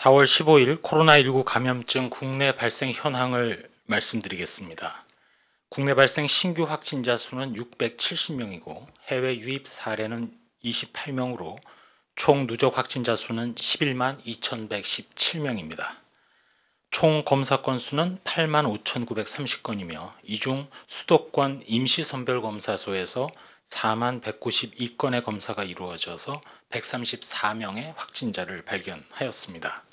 4월 15일 코로나19 감염증 국내 발생 현황을 말씀드리겠습니다. 국내 발생 신규 확진자 수는 670명이고 해외 유입 사례는 28명으로 총 누적 확진자 수는 11만 2117명입니다. 총 검사 건수는 8만 5,930건이며 이 중 수도권 임시선별검사소에서 4만 192건의 검사가 이루어져서 134명의 확진자를 발견하였습니다.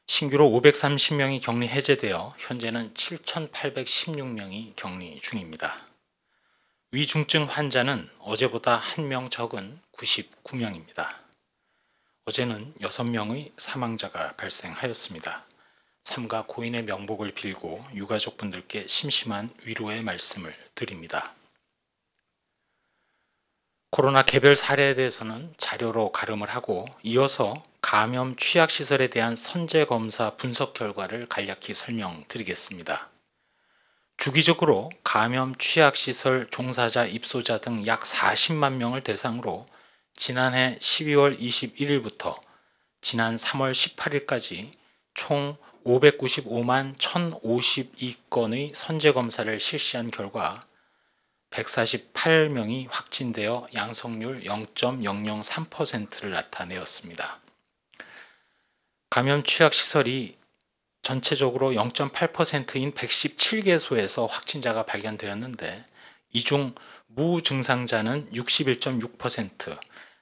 신규로 530명이 격리 해제되어 현재는 7,816명이 격리 중입니다. 위중증 환자는 어제보다 1명 적은 99명입니다. 어제는 6명의 사망자가 발생하였습니다. 삼가 고인의 명복을 빌고 유가족분들께 심심한 위로의 말씀을 드립니다. 코로나 개별 사례에 대해서는 자료로 가름을 하고 이어서 감염 취약시설에 대한 선제검사 분석 결과를 간략히 설명드리겠습니다. 주기적으로 감염 취약시설 종사자 입소자 등 약 40만 명을 대상으로 지난해 12월 21일부터 지난 3월 18일까지 총 595만 1,052건의 선제검사를 실시한 결과 148명이 확진되어 양성률 0.003%를 나타내었습니다. 감염 취약시설이 전체적으로 0.8%인 117개소에서 확진자가 발견되었는데 이 중 무증상자는 61.6%,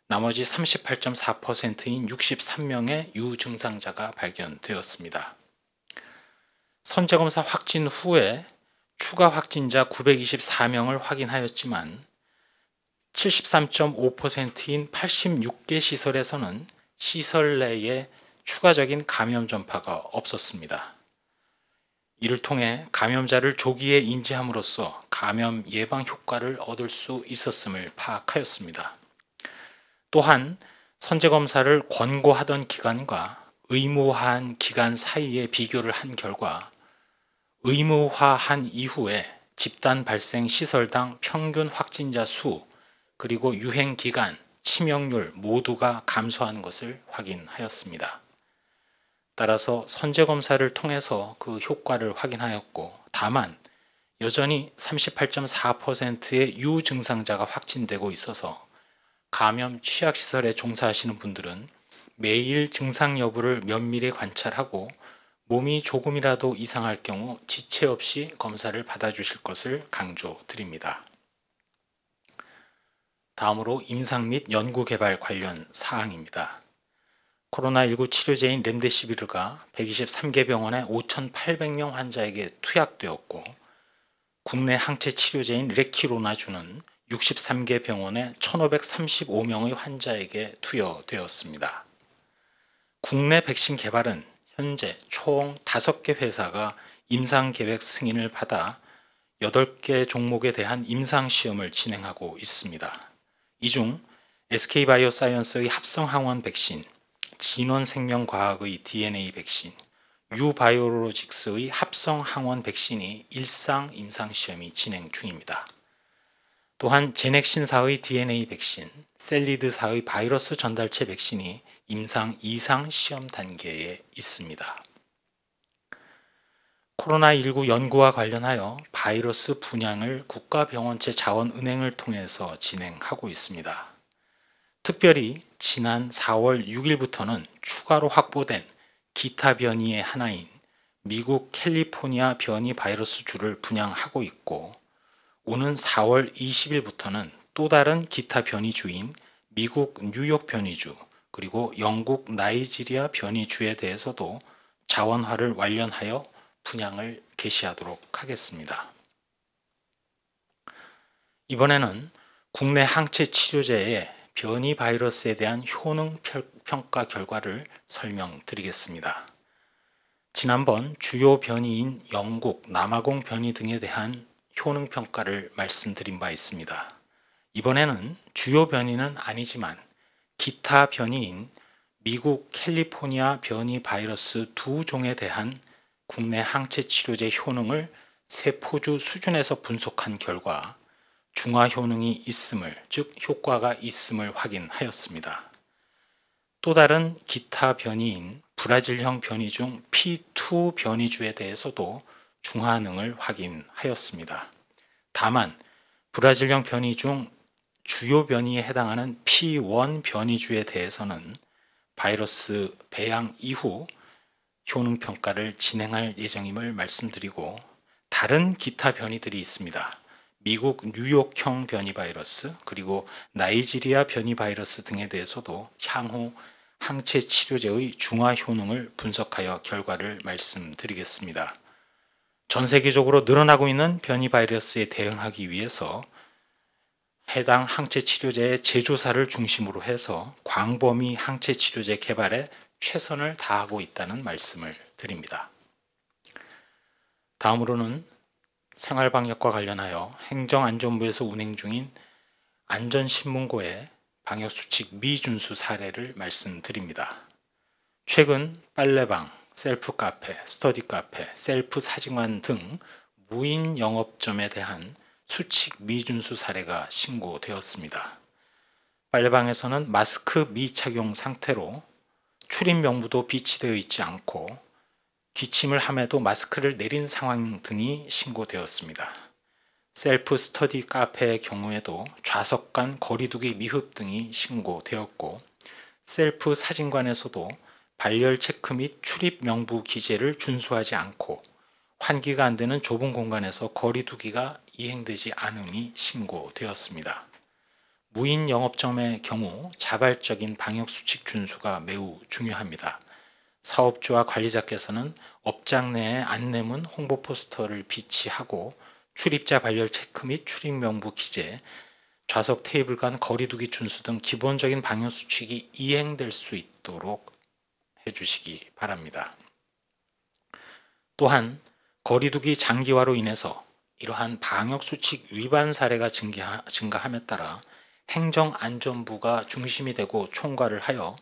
나머지 38.4%인 63명의 유증상자가 발견되었습니다. 선제검사 확진 후에 추가 확진자 924명을 확인하였지만 73.5%인 86개 시설에서는 시설 내에 추가적인 감염 전파가 없었습니다. 이를 통해 감염자를 조기에 인지함으로써 감염 예방 효과를 얻을 수 있었음을 파악하였습니다. 또한 선제검사를 권고하던 기간과 의무화한 기간 사이에 비교를 한 결과 의무화한 이후에 집단 발생 시설당 평균 확진자 수 그리고 유행 기간, 치명률 모두가 감소한 것을 확인하였습니다. 따라서 선제검사를 통해서 그 효과를 확인하였고 다만 여전히 38.4%의 유증상자가 확진되고 있어서 감염 취약시설에 종사하시는 분들은 매일 증상 여부를 면밀히 관찰하고 몸이 조금이라도 이상할 경우 지체 없이 검사를 받아주실 것을 강조드립니다. 다음으로 임상 및 연구개발 관련 사항입니다. 코로나19 치료제인 렘데시비르가 123개 병원의 5,800명 환자에게 투약되었고 국내 항체 치료제인 레키로나주는 63개 병원의 1,535명의 환자에게 투여되었습니다. 국내 백신 개발은 현재 총 5개 회사가 임상계획 승인을 받아 8개 종목에 대한 임상시험을 진행하고 있습니다. 이 중 SK바이오사이언스의 합성항원 백신, 진원생명과학의 DNA 백신, 유바이오로직스의 합성항원 백신이 일상 임상시험이 진행 중입니다. 또한 제넥신사의 DNA 백신, 셀리드사의 바이러스 전달체 백신이 임상 2상 시험 단계에 있습니다. 코로나19 연구와 관련하여 바이러스 분양을 국가병원체 자원은행을 통해서 진행하고 있습니다. 특별히 지난 4월 6일부터는 추가로 확보된 기타 변이의 하나인 미국 캘리포니아 변이 바이러스 주를 분양하고 있고 오는 4월 20일부터는 또 다른 기타 변이주인 미국 뉴욕 변이주 그리고 영국 나이지리아 변이주에 대해서도 자원화를 완료하여 분양을 개시하도록 하겠습니다. 이번에는 국내 항체 치료제의 변이 바이러스에 대한 효능 평가 결과를 설명드리겠습니다. 지난번 주요 변이인 영국, 남아공 변이 등에 대한 효능 평가를 말씀드린 바 있습니다. 이번에는 주요 변이는 아니지만 기타 변이인 미국 캘리포니아 변이 바이러스 2종에 대한 국내 항체 치료제 효능을 세포주 수준에서 분석한 결과 중화 효능이 있음을, 즉 효과가 있음을 확인하였습니다. 또 다른 기타 변이인 브라질형 변이 중 P2 변이주에 대해서도 중화능을 확인하였습니다. 다만 브라질형 변이 중 주요 변이에 해당하는 P1 변이주에 대해서는 바이러스 배양 이후 효능 평가를 진행할 예정임을 말씀드리고, 다른 기타 변이들이 있습니다. 미국 뉴욕형 변이 바이러스, 그리고 나이지리아 변이 바이러스 등에 대해서도 향후 항체 치료제의 중화 효능을 분석하여 결과를 말씀드리겠습니다. 전 세계적으로 늘어나고 있는 변이 바이러스에 대응하기 위해서 해당 항체 치료제의 제조사를 중심으로 해서 광범위 항체 치료제 개발에 최선을 다하고 있다는 말씀을 드립니다. 다음으로는 생활방역과 관련하여 행정안전부에서 운행 중인 안전신문고의 방역수칙 미준수 사례를 말씀드립니다. 최근 빨래방, 셀프 카페, 스터디 카페, 셀프 사진관 등 무인 영업점에 대한 수칙 미준수 사례가 신고되었습니다. 빨래방에서는 마스크 미착용 상태로 출입 명부도 비치되어 있지 않고 기침을 함에도 마스크를 내린 상황 등이 신고되었습니다. 셀프 스터디 카페의 경우에도 좌석 간 거리두기 미흡 등이 신고되었고, 셀프 사진관에서도 발열 체크 및 출입 명부 기재를 준수하지 않고 환기가 안 되는 좁은 공간에서 거리두기가 이행되지 않음이 신고되었습니다. 무인 영업점의 경우 자발적인 방역수칙 준수가 매우 중요합니다. 사업주와 관리자께서는 업장 내에 안내문, 홍보 포스터를 비치하고 출입자 발열 체크 및 출입 명부 기재, 좌석 테이블 간 거리두기 준수 등 기본적인 방역수칙이 이행될 수 있도록 해주시기 바랍니다. 또한 거리두기 장기화로 인해서 이러한 방역수칙 위반 사례가 증가함에 따라 행정안전부가 중심이 되고 총괄을 하여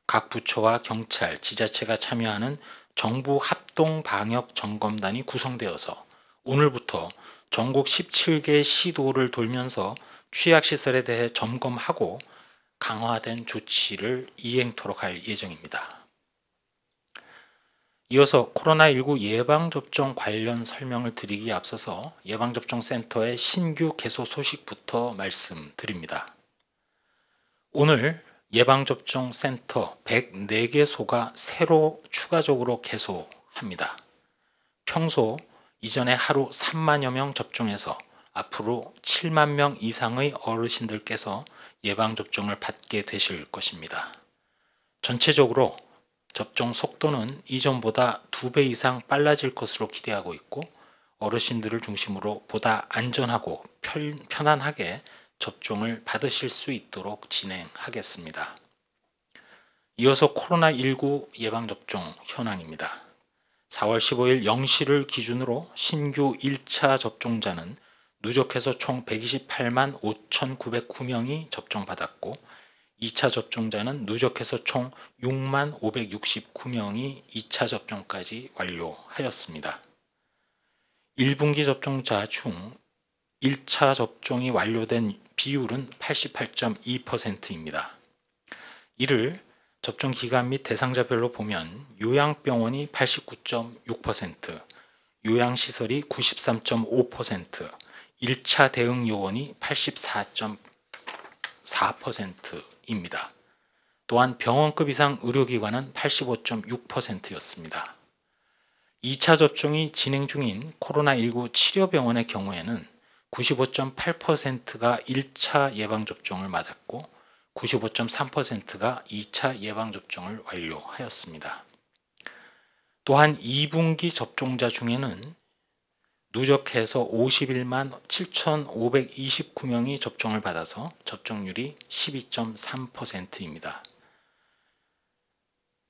각 부처와 경찰, 지자체가 참여하는 정부 합동 방역 점검단이 구성되어서 오늘부터 전국 17개 시도를 돌면서 취약시설에 대해 점검하고 강화된 조치를 이행토록 할 예정입니다. 이어서 코로나19 예방접종 관련 설명을 드리기에 앞서서 예방접종센터의 신규 개소 소식부터 말씀드립니다. 오늘 예방접종센터 104개소가 새로 추가적으로 개소합니다. 평소 이전에 하루 3만여 명 접종해서 앞으로 7만 명 이상의 어르신들께서 예방접종을 받게 되실 것입니다. 전체적으로 접종 속도는 이전보다 2배 이상 빨라질 것으로 기대하고 있고, 어르신들을 중심으로 보다 안전하고 편안하게 접종을 받으실 수 있도록 진행하겠습니다. 이어서 코로나19 예방접종 현황입니다. 4월 15일 0시를 기준으로 신규 1차 접종자는 누적해서 총 128만 5,909명이 접종받았고, 2차 접종자는 누적해서 총 6만 569명이 2차 접종까지 완료하였습니다. 1분기 접종자 중 1차 접종이 완료된 비율은 88.2%입니다. 이를 접종 기간 및 대상자별로 보면 요양병원이 89.6%, 요양시설이 93.5%, 1차 대응 요원이 84.4%입니다. 또한 병원급 이상 의료기관은 85.6%였습니다. 2차 접종이 진행 중인 코로나19 치료병원의 경우에는 95.8%가 1차 예방접종을 맞았고 95.3%가 2차 예방접종을 완료하였습니다. 또한 2분기 접종자 중에는 누적해서 51만 7,529명이 접종을 받아서 접종률이 12.3%입니다.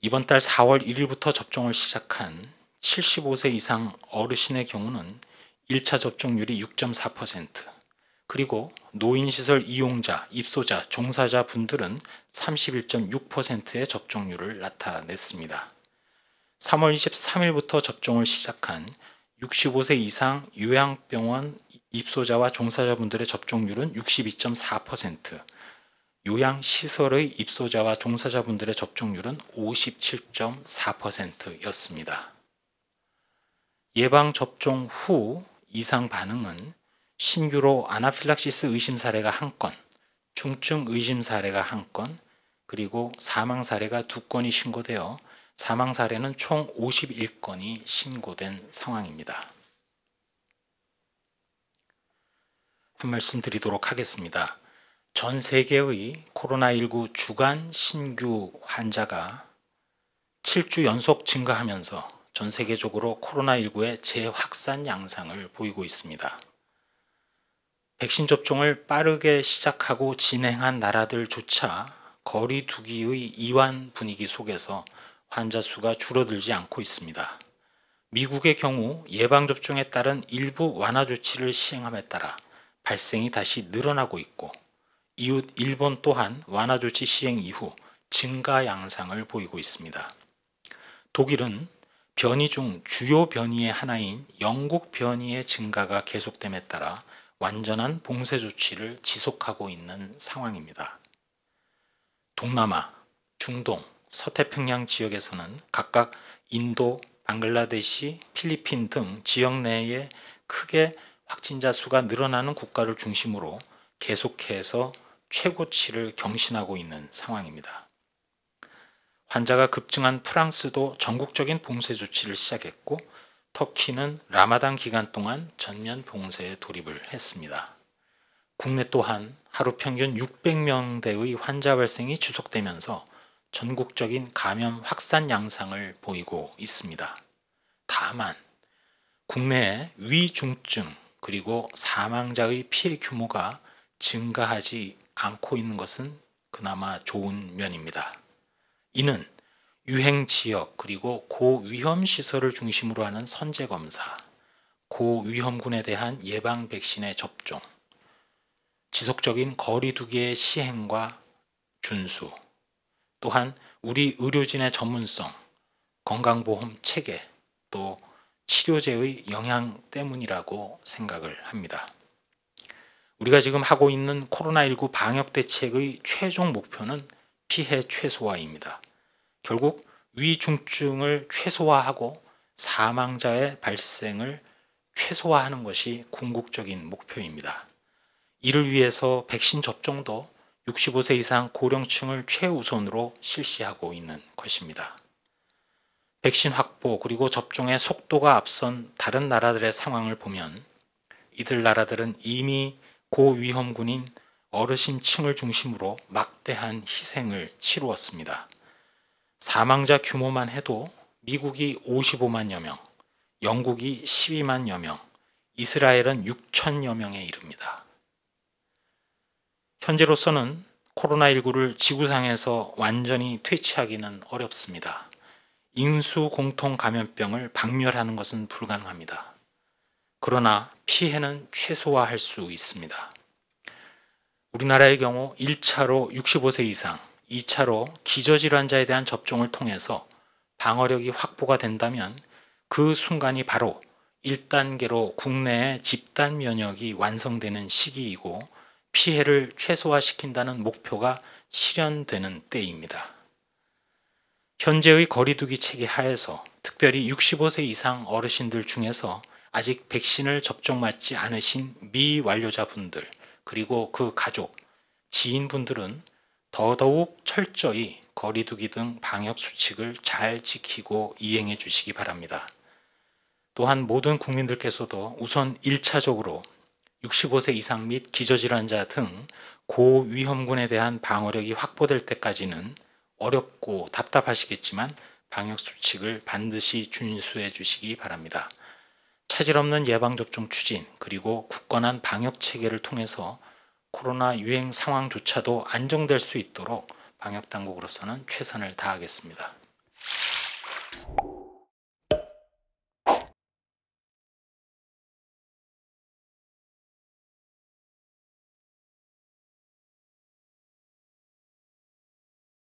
이번 달 4월 1일부터 접종을 시작한 75세 이상 어르신의 경우는 1차 접종률이 6.4%, 그리고 노인시설 이용자, 입소자, 종사자 분들은 31.6%의 접종률을 나타냈습니다. 3월 23일부터 접종을 시작한 65세 이상 요양병원 입소자와 종사자분들의 접종률은 62.4%, 요양시설의 입소자와 종사자분들의 접종률은 57.4%였습니다. 예방접종 후 이상 반응은 신규로 아나필락시스 의심 사례가 1건, 중증 의심 사례가 1건, 그리고 사망 사례가 2건이 신고되어 사망 사례는 총 51건이 신고된 상황입니다. 한 말씀 드리도록 하겠습니다. 전 세계의 코로나19 주간 신규 환자가 7주 연속 증가하면서 전 세계적으로 코로나19의 재확산 양상을 보이고 있습니다. 백신 접종을 빠르게 시작하고 진행한 나라들조차 거리 두기의 이완 분위기 속에서 환자 수가 줄어들지 않고 있습니다. 미국의 경우 예방접종에 따른 일부 완화 조치를 시행함에 따라 발생이 다시 늘어나고 있고, 이웃 일본 또한 완화 조치 시행 이후 증가 양상을 보이고 있습니다. 독일은 변이 중 주요 변이의 하나인 영국 변이의 증가가 계속됨에 따라 완전한 봉쇄 조치를 지속하고 있는 상황입니다. 동남아, 중동, 서태평양 지역에서는 각각 인도, 방글라데시, 필리핀 등 지역 내에 크게 확진자 수가 늘어나는 국가를 중심으로 계속해서 최고치를 경신하고 있는 상황입니다. 환자가 급증한 프랑스도 전국적인 봉쇄 조치를 시작했고, 터키는 라마단 기간 동안 전면 봉쇄에 돌입을 했습니다. 국내 또한 하루 평균 600명대의 환자 발생이 지속되면서 전국적인 감염 확산 양상을 보이고 있습니다. 다만 국내에 위중증 그리고 사망자의 피해 규모가 증가하지 않고 있는 것은 그나마 좋은 면입니다. 이는 유행 지역 그리고 고위험 시설을 중심으로 하는 선제 검사, 고위험군에 대한 예방 백신의 접종, 지속적인 거리 두기의 시행과 준수, 또한 우리 의료진의 전문성, 건강보험 체계, 또 치료제의 영향 때문이라고 생각을 합니다. 우리가 지금 하고 있는 코로나19 방역 대책의 최종 목표는 피해 최소화입니다. 결국 위중증을 최소화하고 사망자의 발생을 최소화하는 것이 궁극적인 목표입니다. 이를 위해서 백신 접종도 65세 이상 고령층을 최우선으로 실시하고 있는 것입니다. 백신 확보 그리고 접종의 속도가 앞선 다른 나라들의 상황을 보면 이들 나라들은 이미 고위험군인 어르신층을 중심으로 막대한 희생을 치루었습니다. 사망자 규모만 해도 미국이 55만여 명, 영국이 12만여 명, 이스라엘은 6천여 명에 이릅니다. 현재로서는 코로나19를 지구상에서 완전히 퇴치하기는 어렵습니다. 인수 공통 감염병을 박멸하는 것은 불가능합니다. 그러나 피해는 최소화할 수 있습니다. 우리나라의 경우 1차로 65세 이상, 2차로 기저질환자에 대한 접종을 통해서 방어력이 확보가 된다면 그 순간이 바로 1단계로 국내의 집단 면역이 완성되는 시기이고 피해를 최소화시킨다는 목표가 실현되는 때입니다. 현재의 거리두기 체계 하에서 특별히 65세 이상 어르신들 중에서 아직 백신을 접종받지 않으신 미완료자분들 그리고 그 가족, 지인분들은 더더욱 철저히 거리두기 등 방역 수칙을 잘 지키고 이행해 주시기 바랍니다. 또한 모든 국민들께서도 우선 1차적으로 65세 이상 및 기저질환자 등 고위험군에 대한 방어력이 확보될 때까지는 어렵고 답답하시겠지만 방역 수칙을 반드시 준수해 주시기 바랍니다. 차질 없는 예방접종 추진 그리고 굳건한 방역 체계를 통해서 코로나 유행 상황조차도 안정될 수 있도록 방역당국으로서는 최선을 다하겠습니다.